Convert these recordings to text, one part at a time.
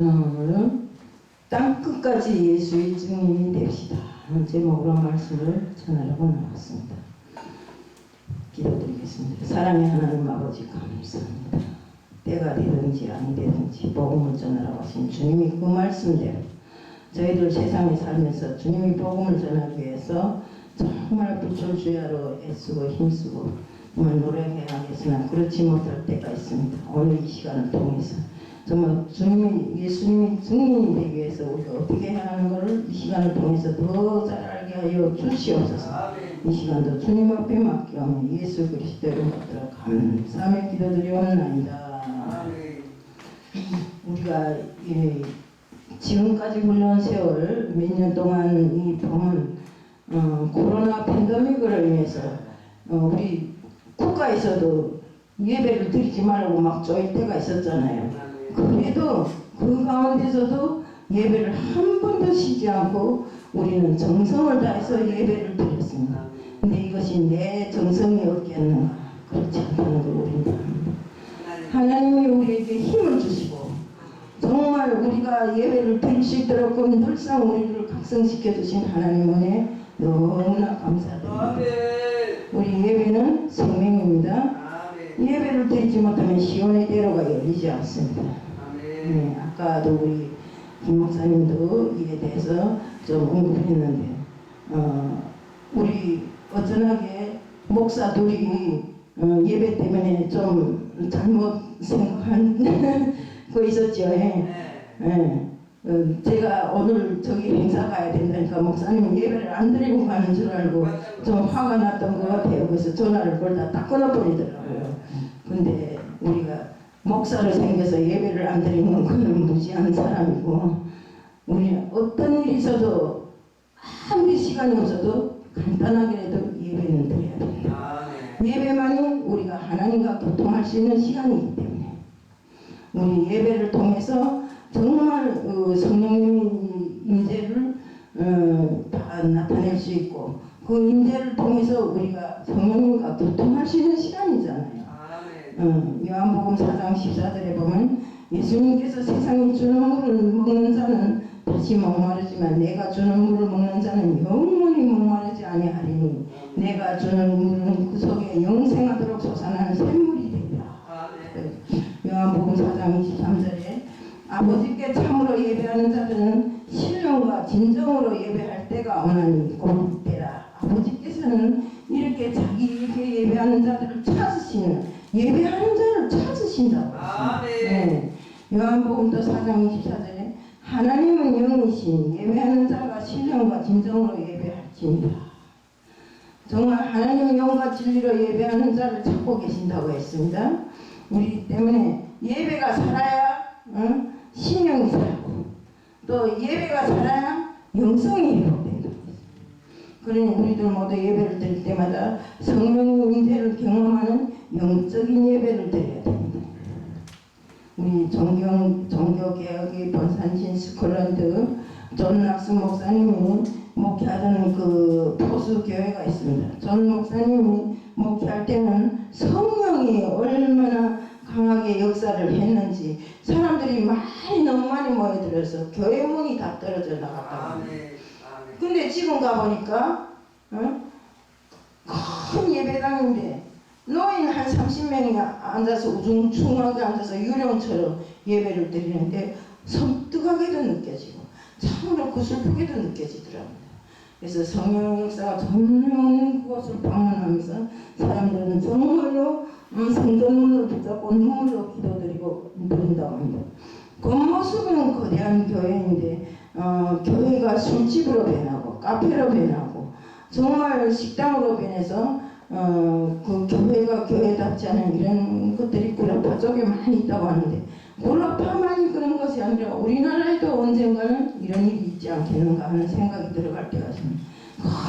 오늘은 땅끝까지 예수의 증인이 됩시다 하는 제목으로 말씀을 전하려고 나왔습니다. 기도드리겠습니다. 사랑의 하나님 아버지 감사합니다. 때가 되든지 아니 되든지 복음을 전하라고 하신 주님이 그 말씀대로 저희들 세상에 살면서 주님이 복음을 전하기 위해서 정말 불철주야로 애쓰고 힘쓰고 정말 노력해야 하겠으나 그렇지 못할 때가 있습니다. 오늘 이 시간을 통해서 정말 예수님이 증인이 되기 위해서 우리가 어떻게 해야 하는 것을 이 시간을 통해서 더 잘 알게 하여 주시옵소서. 이 시간도 주님 앞에 맡겨오며 예수 그리스도를 받들어 감사하며 기도드리옵나이다. 우리가 지금까지 흘러온 세월 몇 년 동안 이 봄은 코로나 팬데믹을 인해서 우리 국가에서도 예배를 드리지 말라고 막 쪼일 때가 있었잖아요. 그래도 그 가운데서도 예배를 한 번도 쉬지 않고 우리는 정성을 다해서 예배를 드렸습니다. 근데 이것이 내 정성이 없겠는가? 그렇지 않다는 걸 우리는 압니다. 하나님이 우리에게 힘을 주시고 정말 우리가 예배를 드릴 수 있도록 늘상 우리를 각성시켜 주신 하나님 은혜 너무나 감사드립니다. 우리 예배는 생명입니다. 예배를 드리지 못하면 시온의 대로가 열리지 않습니다. 네, 아까도 우리 김 목사님도 이에 대해서 좀 언급했는데 우리 어쩌나게 목사 둘이 예배 때문에 좀 잘못 생각한 거 있었죠. 제가 오늘 저기 행사 가야 된다니까 목사님은 예배를 안 드리고 가는 줄 알고 좀 화가 났던 것 같아요. 그래서 전화를 걸다 딱 끊어버리더라고요. 근데 우리가 목사로 생겨서 예배를 안 드리는 그는 무지한 사람이고 우리는 어떤 일이 있어도 아무리 시간이 없어도 간단하게라도 예배는 드려야 됩니다. 예배만이 우리가 하나님과 교통할 수 있는 시간이기 때문에 우리 예배를 통해서 정말 성령님의 임재를 나타낼 수 있고 그 임재를 통해서 우리가 성령님과 교통할 수 있는 시간이잖아요. 요한복음 4장 14절에 보면 예수님께서 세상이 주는 물을 먹는 자는 다시 목마르지만 내가 주는 물을 먹는 자는 영원히 목마르지 아니하리니 내가 주는 물은 그 속에 영생하도록 솟아나는 샘물이 되리라. 요한복음 4장 23절에 아버지께 참으로 예배하는 자들은 신령과 진정으로 예배할 때가 오나니 곧 때라. 아버지께서는 이렇게 자기에게 예배하는 자들을 찾으시는 예배하는 자를 찾으신다고 했습니다. 네. 요한복음도 4장 24절에 하나님은 영이시니 예배하는 자가 신령과 진정으로 예배할지니라. 정말 하나님은 영과 진리로 예배하는 자를 찾고 계신다고 했습니다. 우리 때문에 예배가 살아야 신령이 살고 또 예배가 살아야 영성이 회복된다. 그러니 우리들 모두 예배를 드릴 때마다 성령 임재를 경험하는 영적인 예배를 드려야 됩니다. 우리 종교개혁의 본산신 스콜랜드 존 락스 목사님이 목회하던 그 포수교회가 있습니다. 존 목사님이 목회할 때는 성령이 얼마나 강하게 역사를 했는지 사람들이 너무 많이 모여들어서 교회 문이 다 떨어져 나갔다고 합니다. 근데 지금 가보니까 큰 예배당인데 노인 한 30명이 앉아서 우중충하게 앉아서 유령처럼 예배를 드리는데 섬뜩하게도 느껴지고 참으로 그 슬프게도 느껴지더라고요. 그래서 성령 역사가 전혀 없는 그곳을 방문하면서 사람들은 정말로 성전문을 붙잡고 눈물로 기도드리고 드린다고 합니다. 겉모습은 거대한 교회인데 교회가 술집으로 변하고 카페로 변하고 정말 식당으로 변해서 그 교회가 교회답지 않은 이런 것들이 구라파 쪽에 많이 있다고 하는데 구라파만이 그런 것이 아니라 우리나라에도 언젠가는 이런 일이 있지 않겠는가 하는 생각이 들어갈 때가 있습니다.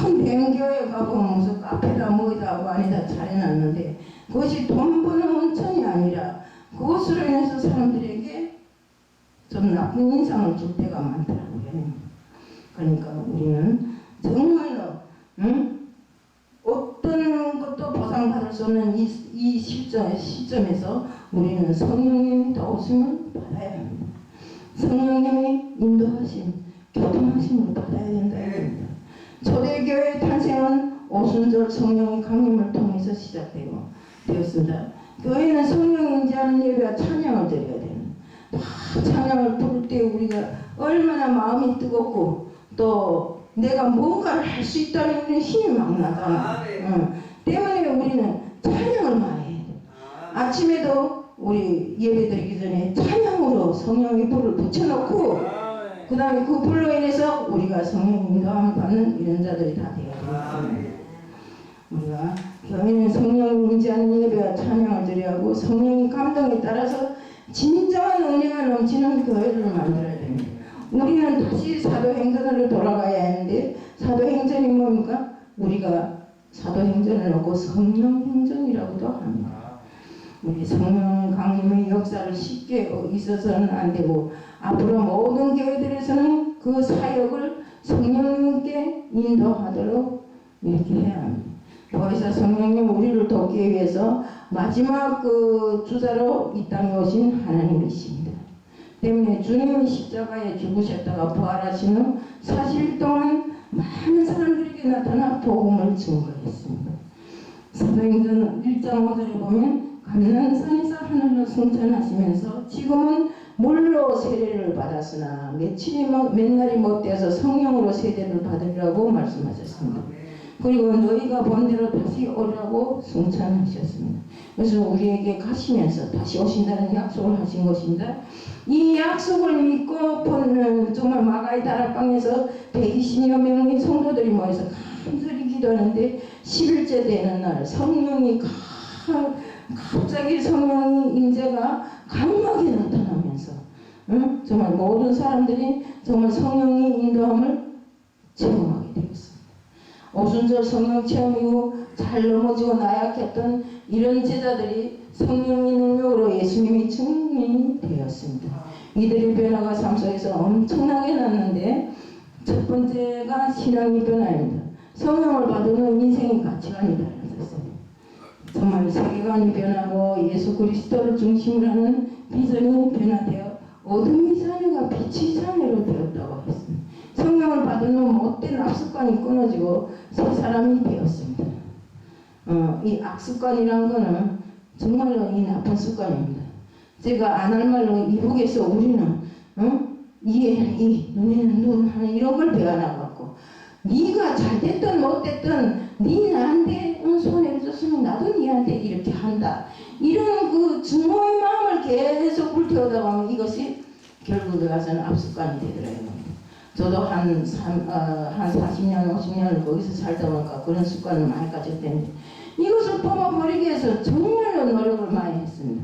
큰 대형교회 가보면 무슨 카페다 뭐이다 하고 안에다 잘해놨는데 그것이 돈 버는 온천이 아니라 그것으로 인해서 사람들에게 좀 나쁜 인상을 줄 때가 많더라고요. 그러니까 우리는 정말로 어떤 것도 보상받을 수 없는 이 시점에서 우리는 성령님이 도우심을 받아야 합니다. 성령님의 인도하심, 교통하심을 받아야 된다. 초대교회 탄생은 오순절 성령의 강림을 통해서 되었습니다. 교회는 성령 인지하는 예배와 찬양을 드려야 되는. 찬양을 부를 때 우리가 얼마나 마음이 뜨겁고 또 내가 뭔가를 할 수 있다는 그런 힘이 막 나잖아. 때문에 우리는 찬양을 많이 해야 돼. 아침에도 우리 예배 드리기 전에 찬양으로 성령의 불을 붙여놓고 그 다음에 그 불로 인해서 우리가 성령 인도함을 받는 이런 자들이 다 되어야 돼요. 우리가 교회는 성령 인지하는 예배와 찬양을 드려야 하고 성령의 감동에 따라서 진정한 은혜가 넘치는 교회를 만들어야 됩니다. 우리는 다시 사도행전으로 돌아가야 하는데 사도행전이 뭡니까? 우리가 사도행전을 놓고 성령행전이라고도 합니다. 우리 성령 강림의 역사를 쉽게 있어서는 안 되고 앞으로 모든 교회들에서는 그 사역을 성령님께 인도하도록 이렇게 해야 합니다. 보혜사 성령님 우리를 돕기 위해서 마지막 그 주자로 이 땅에 오신 하나님이십니다. 때문에 주님이 십자가에 죽으셨다가 부활하신 후 40일 동안 많은 사람들에게 나타나 복음을 증거했습니다. 사도행전 1장 5절에 보면 감난산에서 하늘로 승천하시면서 지금은 물로 세례를 받았으나 몇 날이 못되어서 성령으로 세례를 받으려고 말씀하셨습니다. 그리고 너희가 본대로 다시 오라고 승천하셨습니다. 그래서 우리에게 가시면서 다시 오신다는 약속을 하신 것입니다. 이 약속을 믿고 보는 정말 마가의 다락방에서 120여 명의 성도들이 모여서 간절히 기도하는데 10일째 되는 날 성령이 갑자기 성령의 임재가 강하게 나타나면서 정말 모든 사람들이 정말 성령의 인도함을 체험하게 되었습니다. 오순절 성령 체험 이후 잘 넘어지고 나약했던 이런 제자들이 성령의 능력으로 예수님이 증인이 되었습니다. 이들의 변화가 삶 속에서 엄청나게 났는데 첫 번째가 신앙의 변화입니다. 성령을 받으면 인생의 가치관이 달라졌어요. 정말 세계관이 변하고 예수 그리스도를 중심으로 하는 비전이 변화되어 어둠의 자녀가 빛의 자녀로 되었다고 했습니다. 성령을 받으면 못된 악습관이 끊어지고 새 사람이 되었습니다. 이 악습관이란 거는 정말로 이 나쁜 습관입니다. 제가 안 할 말로 이북에서 우리는 이에는 이, 눈에는 눈 하는 이런 걸 배워나갖고 네가 잘됐든 못됐든 네 나한테 손해를 줬으면 나도 네한테 이렇게 한다. 이런 그 증오의 마음을 계속 불태우다 보면 이것이 결국에 가서는 악습관이 되더라고요. 저도 한 40년, 50년을 거기서 살다 보니까 그런 습관을 많이 가졌는데 이것을 뽑아버리기 위해서 정말로 노력을 많이 했습니다.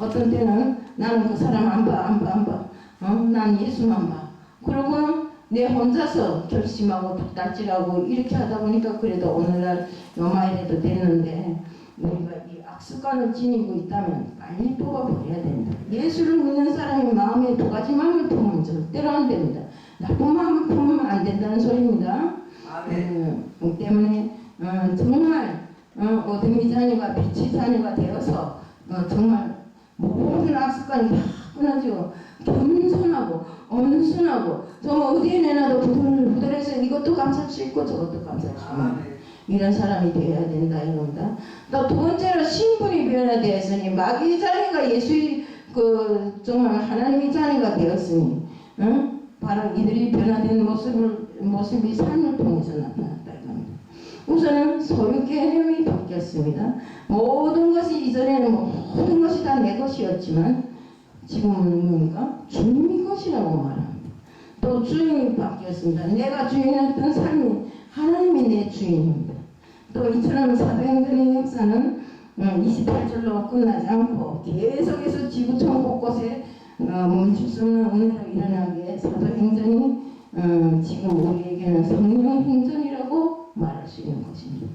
어떤 때는 나는 그 사람 안 봐. 난 예수만 봐. 그러고는 내 혼자서 결심하고 닥달질하고 이렇게 하다 보니까 그래도 오늘날 요마이래도 됐는데 우리가 이 악습관을 지니고 있다면 빨리 뽑아버려야 됩니다. 예수를 믿는 사람이 마음에 두 가지 마음을 품으면 절대로 안 됩니다. 나쁜 마음을 품으면 안 된다는 소리입니다. 때문에 정말 어둠의 자녀가 빛의 자녀가 되어서 정말 모든 악습관이 다 끊어지고 겸손하고 온순하고 정말 어디에 내놔도 부들부들해서 이것도 감쌀 수 있고 저것도 감쌀 수 있는 이런 사람이 되어야 된다 이겁니다. 또 두 번째로 신분이 변화되었으니 마귀의 자녀가 예수의 정말 하나님의 자녀가 되었으니 바로 이들이 변화된 모습이 삶을 통해서 나타났다 이겁니다. 우선은 소유 개념이 바뀌었습니다. 모든 것이 이전에는 모든 것이 다 내 것이었지만 지금은 뭡니까? 주님의 것이라고 말합니다. 또 주인이 바뀌었습니다. 내가 주인이었던 삶이 하나님이 내 주인입니다. 또 이처럼 사도행전의 역사는 28절로 끝나지 않고 계속해서 지구촌 곳곳에 멈출 수 없는 은혜로 일어나기에 사도행전이 지금 우리에게는 성령행전이라고 말할 수 있는 것입니다.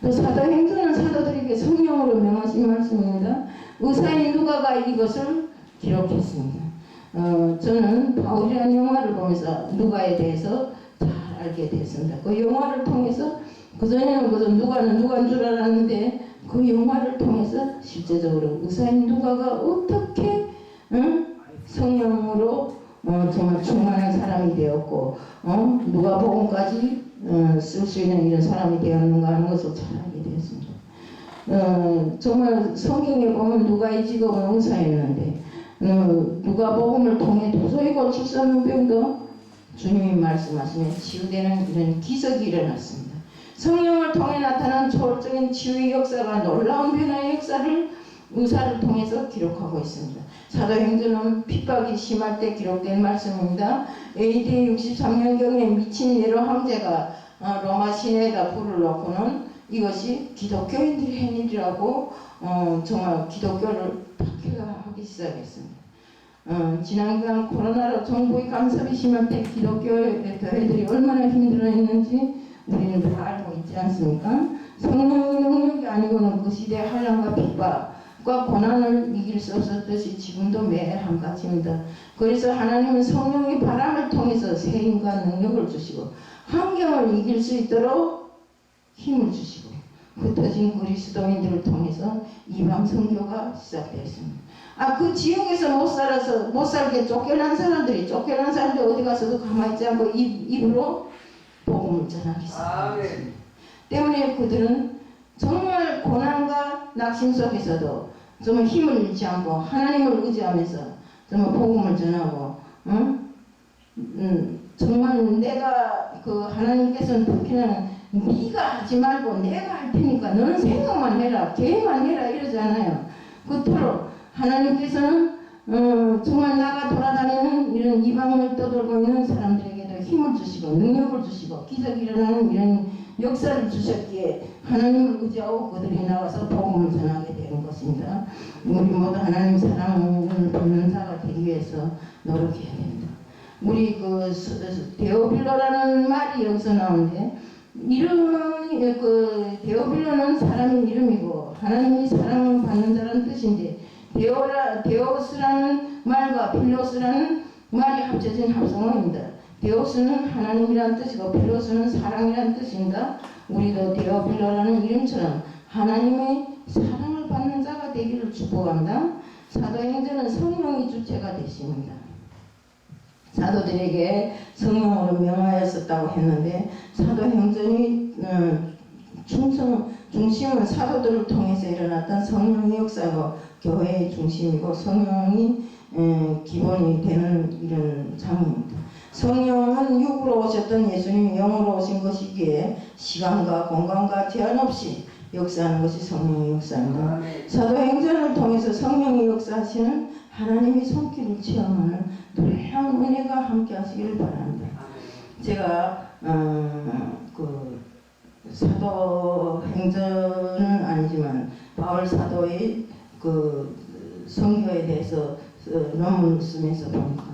또 사도행전은 사도들에게 성령으로 명하신 말씀입니다. 의사인 누가가 이것을 기록했습니다. 저는 바울이라는 영화를 보면서 누가에 대해서 잘 알게 됐습니다. 그 영화를 통해서 그전에는 그저 누가는 누가인 줄 알았는데 그 영화를 통해서 실제적으로 의사인 누가가 어떻게 성령으로 정말 충만한 사람이 되었고 누가복음까지 쓸 수 있는 이런 사람이 되었는가 하는 것을 잘 알게 되었습니다. 정말 성경에 보면 누가의 직업은 의사였는데 누가복음을 통해 도저히 고칠 수 없는 병도 주님이 말씀하시면 치유되는 이런 기적이 일어났습니다. 성령을 통해 나타난 초월적인 치유의 역사가 놀라운 변화의 역사를 의사를 통해서 기록하고 있습니다. 사도행전은 핍박이 심할 때 기록된 말씀입니다. AD 63년경에 미친 네로 황제가 로마 시내에다 불을 놓고는 이것이 기독교인들의 행위라고 정말 기독교를 박해하기 시작했습니다. 지난번 코로나로 정부의 간섭이 심할 때 기독교의 교회들이 얼마나 힘들어했는지 우리는 다 알고 있지 않습니까? 성령의 능력이 아니고는 그 시대의 한란과 핍박과 고난을 이길 수 없었듯이 지금도 매일 한 가지입니다. 그래서 하나님은 성령의 바람을 통해서 세임과 능력을 주시고 환경을 이길 수 있도록 힘을 주시고 흩어진 그리스도인들을 통해서 이방 선교가 시작되었습니다. 그 지역에서 못 살게 쫓겨난 사람들이 어디 가서도 가만히 있지 않고 입으로 복음을 전하기 시작했습니다. 때문에 그들은 정말 고난과 낙심 속에서도 정말 힘을 잃지 않고 하나님을 의지하면서 정말 복음을 전하고 정말 내가 하나님께서는 그렇게는 네가 하지 말고 내가 할 테니까 너는 생각만 해라 계획만 해라 이러잖아요. 그토록 하나님께서는 정말 나가 돌아다니는 이런 이방을 떠돌고 있는 사람들에게도 힘을 주시고 능력을 주시고 기적이 일어나는 이런 역사를 주셨기에 하나님을 의지하고 그들이 나와서 복음을 전하게 되는 것입니다. 우리 모두 하나님 사랑을 받는 자가 되기 위해서 노력해야 됩니다. 우리 데오빌로라는 말이 여기서 나오는데 데오빌로는 사람의 이름이고 하나님이 사랑을 받는 자라는 뜻인데 데오스라는 말과 필로스라는 말이 합쳐진 합성어입니다. 데오스는 하나님이라는 뜻이고 필로스는 사랑이라는 뜻입니다. 우리도 데오빌로라는 이름처럼 하나님의 사랑을 받는 자가 되기를 축복합니다. 사도행전은 성령이 주체가 되십니다. 사도들에게 성령으로 명하였었다고 했는데 사도행전이 중심은 사도들을 통해서 일어났던 성령의 역사고 교회의 중심이고 성령이 기본이 되는 이런 장입니다. 성령은 육으로 오셨던 예수님이 영으로 오신 것이기에 시간과 공간과 제한 없이 역사하는 것이 성령의 역사입니다. 사도행전을 통해서 성령의 역사하시는 하나님의 손길을 체험하는 놀라운 은혜가 함께 하시기를 바랍니다. 제가 사도행전은 아니지만 바울 사도의 성교에 대해서 논문을 쓰면서 보니까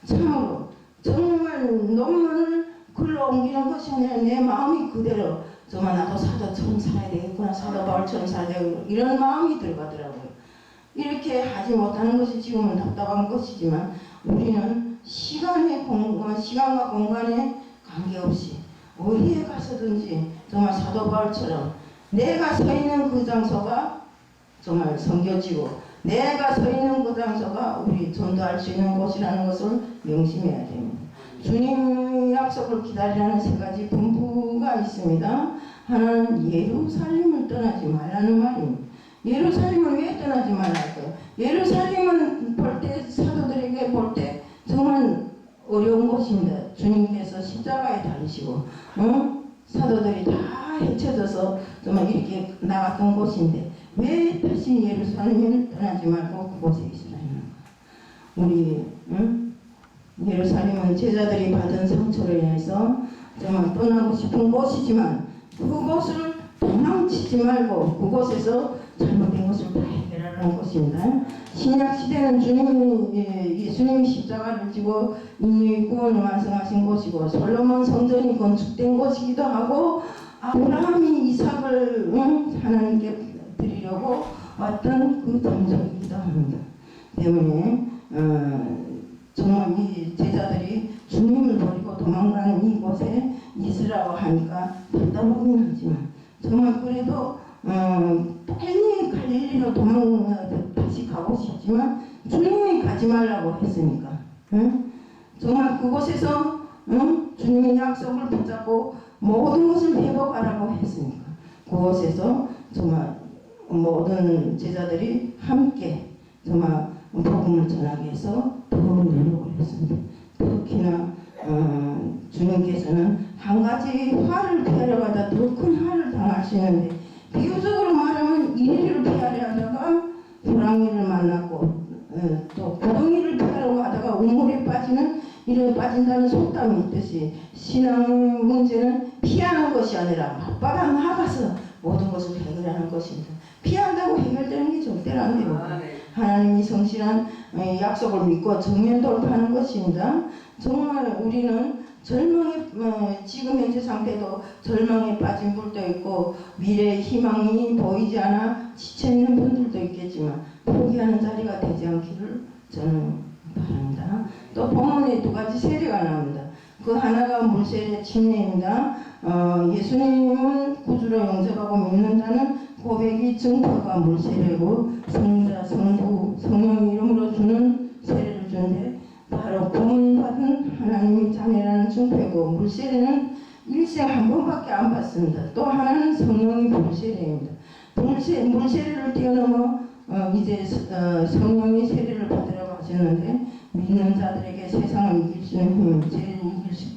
참으로 정말 논문을 글로 옮기는 것이 아니라 내 마음이 그대로 정말 나도 사도처럼 살아야 되겠구나, 사도 바울처럼 살아야 되겠구나 이런 마음이 들어가더라고요. 이렇게 하지 못하는 것이 지금은 답답한 것이지만 우리는 시간과 공간에 관계없이 어디에 가서든지 정말 사도 바울처럼 내가 서 있는 그 장소가 정말 선교지고 내가 서 있는 그 장소가 우리 전도할 수 있는 곳이라는 것을 명심해야 됩니다. 주님의 약속을 기다리라는 세 가지 분부가 있습니다. 하나는 예루살렘을 떠나지 말라는 말입니다. 예루살렘을 왜 떠나지 말랄까요? 예루살렘은 볼 때 사도들에게 볼 때 정말 어려운 곳입니다. 주님께서 십자가에 달리시고 사도들이 다 헤쳐져서 정말 이렇게 나갔던 곳인데 왜 다시 예루살렘을 떠나지 말고 그곳에 있으라 우리 예루살렘은 제자들이 받은 상처로 인해서 정말 떠나고 싶은 곳이지만 그곳을 도망치지 말고 그곳에서 잘못된 것을 다 해결하라는 것입니다. 신약시대는 예수님이 십자가를 지고 인류의 구원을 완성하신 곳이고 솔로몬 성전이 건축된 곳이기도 하고 아브라함이 이삭을 하나님께 드리려고 왔던 그 장소이기도 합니다. 때문에 정말 이 제자들이 주님을 버리고 도망가는 이곳에 있으라고 하니까 답답하긴 하지만 정말 그래도 빨리 갈릴리로 다시 가고 싶지만 주님이 가지 말라고 했으니까 그곳에서 주님의 약속을 붙잡고 모든 것을 회복하라고 했으니까 그곳에서 정말 모든 제자들이 함께 정말 복음을 전하기 위해서 더 노력을 했습니다. 특히나 주님께서는 한 가지 화를 피하려 하다 더 큰 화를 당하시는데 비유적으로 말하면 이리를 피하려 하다가 호랑이를 만났고 또 구덩이를 피하려고 하다가 우물에 빠지는 이래 빠진다는 속담이 있듯이 신앙 문제는 피하는 것이 아니라 맞바닥 나가서 모든 것을 해결하는 것입니다. 피한다고 해결되는 게 절대로 안 됩니다. 하나님이 성실한 약속을 믿고 정면 돌파하는 것입니다. 정말 우리는 절망에 지금 현재 상태도 절망에 빠진 분도 있고 미래의 희망이 보이지 않아 지쳐있는 분들도 있겠지만 포기하는 자리가 되지 않기를 저는 바랍니다. 또 본문에 두 가지 세례가 나옵니다. 그 하나가 물세례 침례입니다. 예수님은 구주로 영접하고 믿는다는 고백이 증거가 물세례고 성자, 성부, 성령 이름으로 주는 세례를 주는데 바로 구원받은 하나님의 자녀라는 증표고 물세례는 일생 한 번밖에 안 받습니다. 또 하나는 성령의 물세례입니다. 물세례를 뛰어넘어 이제 성령의 세례를 받으러 가셨는데 믿는 자들에게 세상을 이길 수 있는 힘, 죄를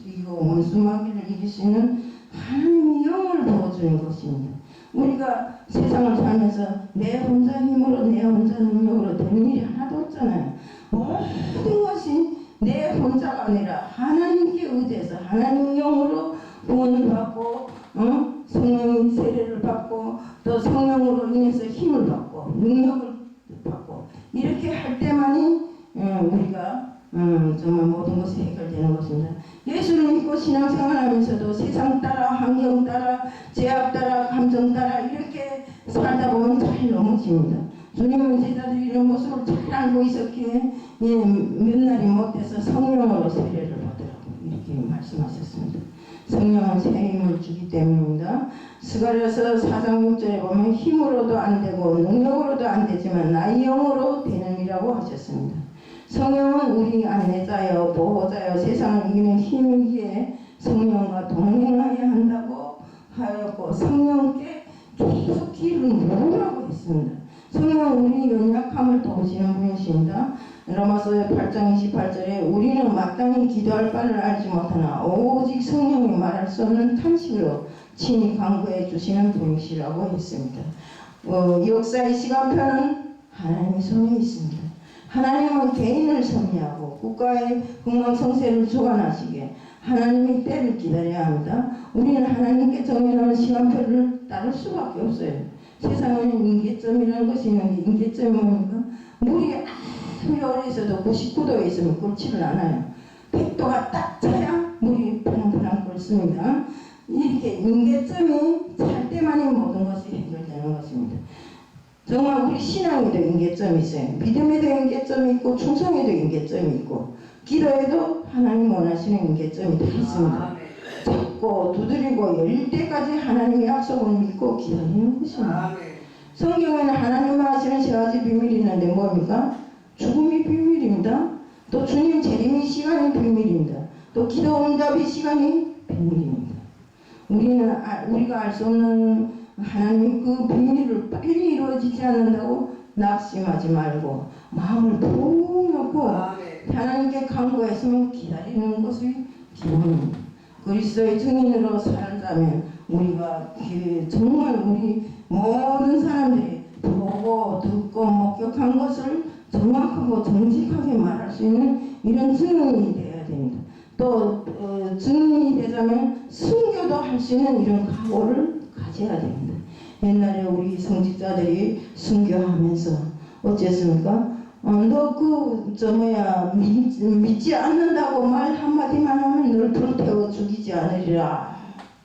이기고 원수마귀를 이길 수 있는 하나님의 영을 부어주는 것입니다. 우리가 세상을 살면서 내 혼자 힘으로 내 혼자 능력으로 되는 일이 하나도 없잖아요. 모든 것이 내 혼자가 아니라 하나님께 의지해서 하나님의 영으로 구원을 받고 성령의 세례를 받고 또 성령으로 인해서 힘을 받고 능력을 받고 이렇게 할 때만이 우리가 정말 모든 것이 해결되는 것입니다. 예수를 믿고 신앙생활하면서도 세상 따라 환경 따라 제약 따라 감정 따라 이렇게 살다 보면 잘 넘어집니다. 주님은 제자들이 이런 모습을 잘 알고 있었기에 몇 날이 못돼서 성령으로 세례를 받으라고 이렇게 말씀하셨습니다. 성령은 새 힘을 주기 때문입니다. 스가랴서 4장 6절에 보면 힘으로도 안 되고 능력으로도 안 되지만 나의 영으로 되느니라고 하셨습니다. 성령은 우리 안내자여 보호자여 세상을 이기는 힘이기에 성령과 동행하여야 한다고 하였고 성령께 계속 기를 모으라고 했습니다. 성령은 우리 연약함을 도우시는 분이십니다. 로마서 8장 28절에 우리는 마땅히 기도할 바를 알지 못하나 오직 성령이 말할 수 없는 탄식으로 친히 간구해 주시는 분이시라고 했습니다. 역사의 시간표는 하나님의 손에 있습니다. 하나님은 개인을 섭리하고 국가의 흥망성쇠를 주관하시기에 하나님의 때를 기다려야 합니다. 우리는 하나님께 정해놓은 시간표를 따를 수밖에 없어요. 세상에는 임계점이라는 것이 있는데 임계점이 뭡니까? 물이 아무리 오래 있어도 99도에 있으면 끓지를 않아요. 100도가 딱 차야 물이 푸랑푸랑 끓습니다. 이렇게 임계점이 찰 때만이 모든 것이 해결되는 것입니다. 정말 우리 신앙에도 임계점이 있어요. 믿음에도 임계점이 있고 충성에도 임계점이 있고 기도에도 하나님 원하시는 임계점이 다 있습니다. 잡고 두드리고 열릴 때까지 하나님의 약속을 믿고 기다리는 것입니다. 성경에는 하나님만 하시는 세 가지 비밀이 있는데 뭡니까? 죽음이 비밀입니다. 또 주님 재림의 시간이 비밀입니다. 또 기도 응답의 시간이 비밀입니다. 우리가 알 수 없는 하나님 그 비밀을 빨리 이루어지지 않는다고 낙심하지 말고 마음을 푹 놓고 하나님께 간구했으면 기다리는 것이 기본입니다. 그리스도의 증인으로 살자면 우리가 정말 우리 모든 사람들이 보고 듣고 목격한 것을 정확하고 정직하게 말할 수 있는 이런 증인이 되어야 됩니다. 또 증인이 되자면 순교도 할 수 있는 이런 각오를 가져야 됩니다. 옛날에 우리 성직자들이 순교하면서 어쨌습니까? 너 믿지 않는다고 말 한마디만 하면 널 불태워 죽이지 않으리라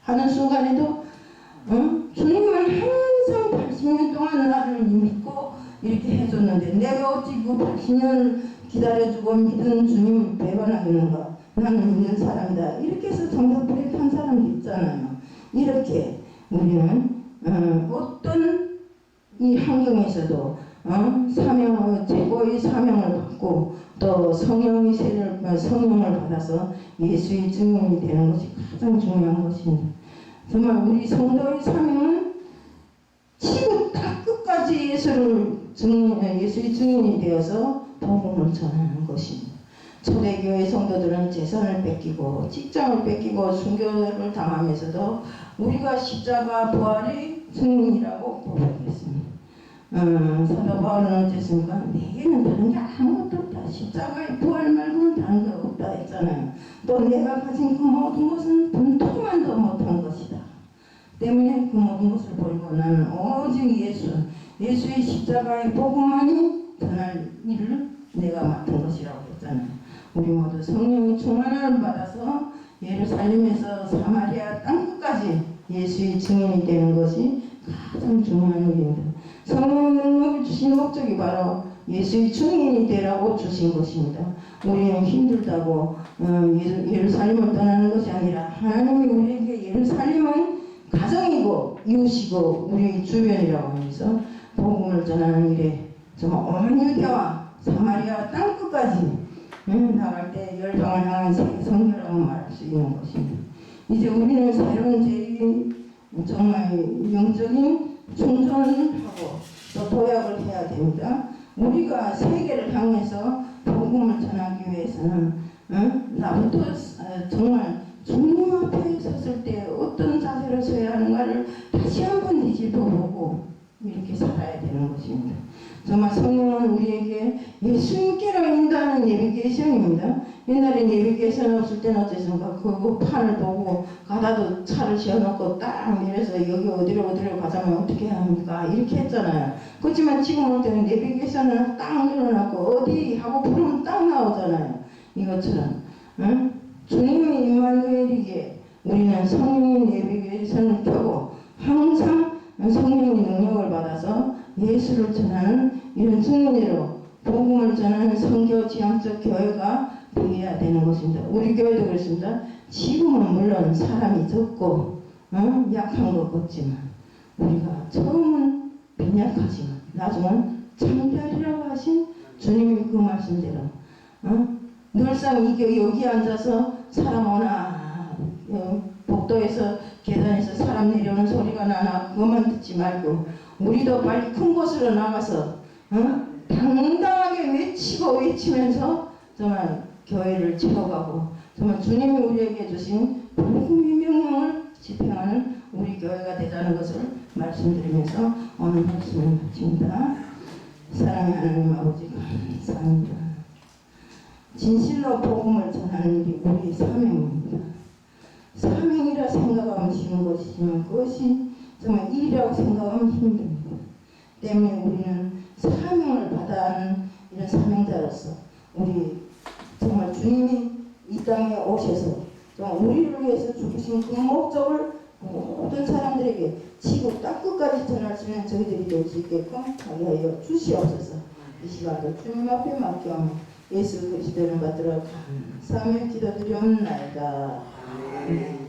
하는 순간에도 주님은 항상 80년 동안 나를 믿고 이렇게 해줬는데 내가 어찌 그 80년을 기다려주고 믿은 주님을 배반하겠는가? 나는 믿는 사람이다. 이렇게 해서 정답불에 탄 사람도 있잖아요. 이렇게 우리는 어떤 이 환경에서도 제보의 사명을 받고 또 성령을 받아서 예수의 증인이 되는 것이 가장 중요한 것입니다. 정말 우리 성도의 사명은 지구 땅 끝까지 예수의 증인이 되어서 복음을 전하는 것입니다. 초대교회 성도들은 재산을 뺏기고 직장을 뺏기고 순교를 당하면서도 우리가 십자가 부활의 증인이라고 고백했습니다. 사도 바울은 어쨌습니까? 내게는 다른 게 아무것도 없다. 십자가의 부활 말고는 다른 게 없다 했잖아요. 또 내가 가진 그 모든 것은 분토만도 못한 것이다. 때문에 그 모든 것을 버리고 나는 오직 예수의 십자가의 복음만이 전할 일을 내가 맡은 것이라고 했잖아요. 우리 모두 성령의 충만함을 받아서 예루살렘에서 사마리아 땅끝까지 예수의 증인이 되는 것이 가장 중요한 일입니다. 성령의 능력을 주신 목적이 바로 예수의 증인이 되라고 주신 것입니다. 우리는 힘들다고 예루살렘을 떠나는 것이 아니라 하나님이 우리에게 예루살렘은 가정이고 이웃이고 우리의 주변이라고 하면서 복음을 전하는 일에 정말 온 유대와 사마리아 땅끝까지 나갈 때 열방을 향한 선교라고 말할 수 있는 것입니다. 이제 우리는 새로운 제일 정말 영적인 충전하고 또 도약을 해야 됩니다. 우리가 세계를 향해서 복음을 전하기 위해서는 나부터 정말 주님 앞에 섰을 때 어떤 자세로 서야 하는가를 다시 한번 뒤집어보고 이렇게 살아야 되는 것입니다. 정말 성령은 우리에게 예수님께로 인도하는 내비게이션입니다. 옛날에 내비게이션 없을 때는 어땠습니까? 그 판을 보고 가다도 차를 세워놓고 딱 내려서 여기 어디로 가자면 어떻게 해야 합니까? 이렇게 했잖아요. 그렇지만 지금 올 때는 내비게이션을 딱 눌러놓고 어디 하고 부르면 딱 나오잖아요. 이것처럼 주님의 임마누엘에게 우리는 성령의 내비게이션을 켜고 항상 성령의 능력을 받아서 예수를 전하는 이런 증인으로 복음을 전하는 선교 지향적 교회가 되어야 되는 것입니다. 우리 교회도 그렇습니다. 지금은 물론 사람이 적고 약한 것 같지만 우리가 처음은 빈약하지만 나중은 창대하리라고 하신 주님의 그 말씀대로 늘상 여기 앉아서 사람 오나 복도에서 계단에서 사람 내려오는 소리가 나나 그것만 듣지 말고 우리도 빨리 큰 곳으로 나가서 당당하게 외치면서 정말 교회를 채워가고 정말 주님이 우리에게 주신 복음의 명령을 집행하는 우리 교회가 되자는 것을 말씀드리면서 오늘 말씀을 마칩니다. 사랑하는 하나님 아버지 감사합니다. 진실로 복음을 전하는 일이 우리의 사명입니다. 사명이라 생각하면 쉬운 것이지만 그것이 정말 일이라고 생각하면 힘듭니다. 때문에 우리는 사명을 받아야 하는 이런 사명자로서 우리 정말 주님이 이 땅에 오셔서 정말 우리를 위해서 죽으신 그 목적을 모든 사람들에게 지구 땅끝까지 전할 수 있는 저희들이 될 수 있게끔 하게 하여 주시옵소서. 이 시간도 주님 앞에 맡겨오며 예수 그리스도를 받들어 감사하며 기도드리옵나이다. 아멘.